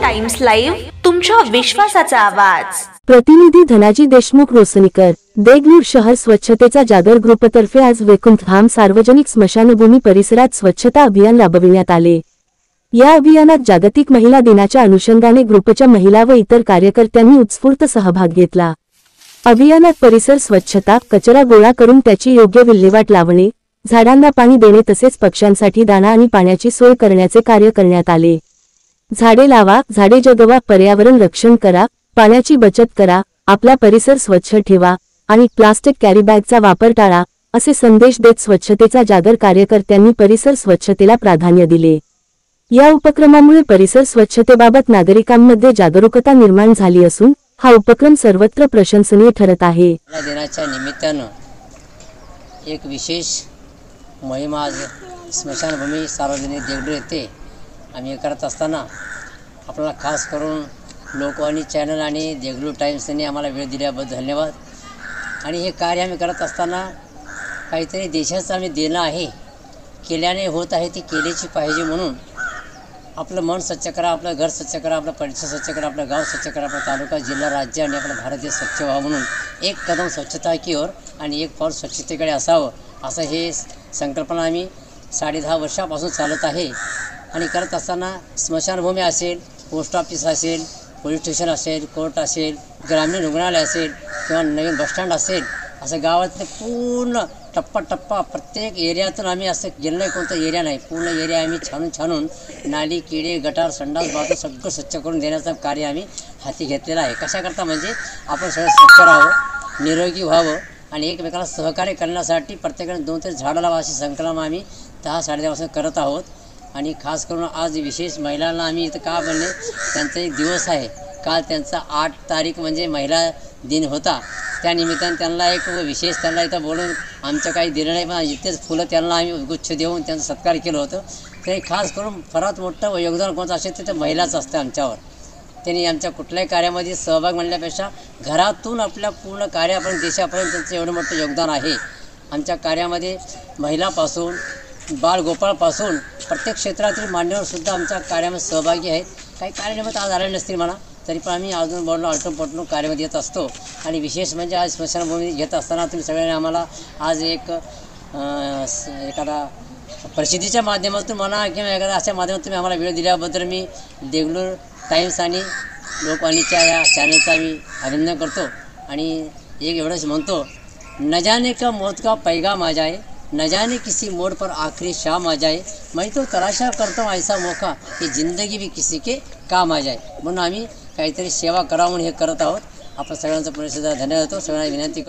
Times live, तुमच्या विश्वासाचा आवाज। प्रतिनिधी धनाजी देशमुख रोसनीकर। देगलूर शहर स्वच्छतेचा जागर ग्रुपतर्फे आज वैकुंठधाम सार्वजनिक स्मशानभूमी परिसरात स्वच्छता अभियान राबविण्यात आले। या अभियानात जागतिक महिला दिनाच्या अनुषंगाने ग्रुपच्या महिला व इतर कार्यकर्त्यांनी उत्स्फूर्त सहभाग घेतला। अभियानात परिसर स्वच्छता, कचरा गोळा करून त्याची योग्य विल्हेवाट लावणे, झाडांना पाणी देणे तसेच पक्ष्यांसाठी दाणा आणि पाण्याची सोय करण्याचे कार्य करण्यात आले। झाडे लावा, झाडे जगवा, पर्यावरण रक्षण करा, पाण्याची बचत करा, आपला परिसर स्वच्छ ठेवा आणि प्लास्टिक कॅरीबॅगचा वापर टाळा असे संदेश देत स्वच्छतेचा जागर कार्यकर्त्यांनी परिसर स्वच्छतेला प्राधान्य दिले। या उपक्रमामुळे परिसर स्वच्छतेबाबत नागरिकांमध्ये जागरूकता निर्माण झाली असून हा उपक्रम सर्वत्र प्रशंसनीय ठरत आहे। महिला दिनाच्या निमित्तानं एक विशेष मोहीम आज स्मशानभूमी सार्वजनिक देगलूर येथे आम्ही करत असताना आपल्याला खास करून लोकवाणी चॅनल आणि देगलूर टाइम्सने आम्हाला वेळ दिल्याबद्दल धन्यवाद। आणि हे कार्य आम्ही करत असताना काहीतरी देशाचं आम्ही देणं आहे, केल्याने होत आहे ती केलीची पाहिजे म्हणून आपलं मन स्वच्छ करा, आपलं घर स्वच्छ करा, आपलं परिसर स्वच्छ करा, आपलं गाव स्वच्छ करा, आपला तालुका, जिल्हा, राज्य आणि आपला भारत देश स्वच्छ व्हावा म्हणून एक कदम स्वच्छता की ओर आणि एक पाऊल स्वच्छतेकडे असावं असं हे संकल्पना आम्ही 10.5 वर्षापासून चालत आहे। आणि करत असताना स्मशानभूमी असेल, पोस्ट ऑफिस असेल, पोलीस स्टेशन असेल, कोर्ट असेल, ग्रामीण रुग्णालय असेल किंवा नवीन बसस्टँड असेल, असं गावातले पूर्ण टप्पा प्रत्येक एरियातून आम्ही असं गेलं नाही, कोणता एरिया नाही, पूर्ण एरिया आम्ही छानून नाली, किडे, गटार, संडास, बाथरूम सगळं स्वच्छ करून देण्याचं कार्य आम्ही हाती घेतलेलं आहे। कशाकरता म्हणजे आपण सगळं स्वच्छ राहावं, निरोगी व्हावं आणि एकमेकांना सहकार्य करण्यासाठी प्रत्येकाने 2-3 झाडं लावा अशी संकल्पना आम्ही 10-10.5 वर्ष करत आहोत। आणि खास करून आज विशेष महिलांना आम्ही इथं का बनले, त्यांचा एक दिवस आहे, काल त्यांचा 8 तारीख म्हणजे महिला दिन होता, त्यानिमित्ताने त्यांना एक विशेष त्यांना इथं बोलून आमचं काही दिलं नाही, पण इथेच फुलं त्यांना आम्ही गुच्छ देऊन त्यांचं सत्कार केलं होतं। ते खास करून फारात मोठं योगदान कोणतं असेल तर महिलाच असतं आमच्यावर। त्यांनी आमच्या कुठल्याही कार्यामध्ये सहभाग म्हणण्यापेक्षा घरातून आपल्या पूर्ण कार्यापर्यंत देशापर्यंत त्यांचं एवढं मोठं योगदान आहे। आमच्या कार्यामध्ये महिलापासून बालगोपाळपासून प्रत्येक क्षेत्रातील मान्यवरसुद्धा आमच्या कार्यामध्ये सहभागी आहेत। काही कार्यनिमित्त आज आले नसतील म्हणा, तरी पण आम्ही अजून बोलणं आलटून कार्यामध्ये येत असतो। आणि विशेष म्हणजे आज स्मशानभूमी घेत असताना तुम्ही सगळ्यांनी आम्हाला आज एखादा प्रसिद्धीच्या माध्यमातून म्हणा किंवा एखाद्या अशा माध्यमातून तुम्ही आम्हाला वेळ दिल्याबद्दल मी देगलूर टाइम्स आणि लोकवाणीच्या या चॅनलचा मी अभिनंदन करतो। आणि एक एवढंच म्हणतो, न जाने का मौत का पैगाम आ जाए, न जाने किसी मोड़ पर आखिरी शाम आ जाए, मैं तो तलाशा करता हूँ ऐसा मौका कि ज़िंदगी भी किसी के काम आ जाए म्हणून आम्ही काहीतरी सेवा करावं म्हणून हे करत आहोत। आपण सगळ्यांचा पुन्हा धन्यवाद देतो। सगळ्यांना विनंती करतो।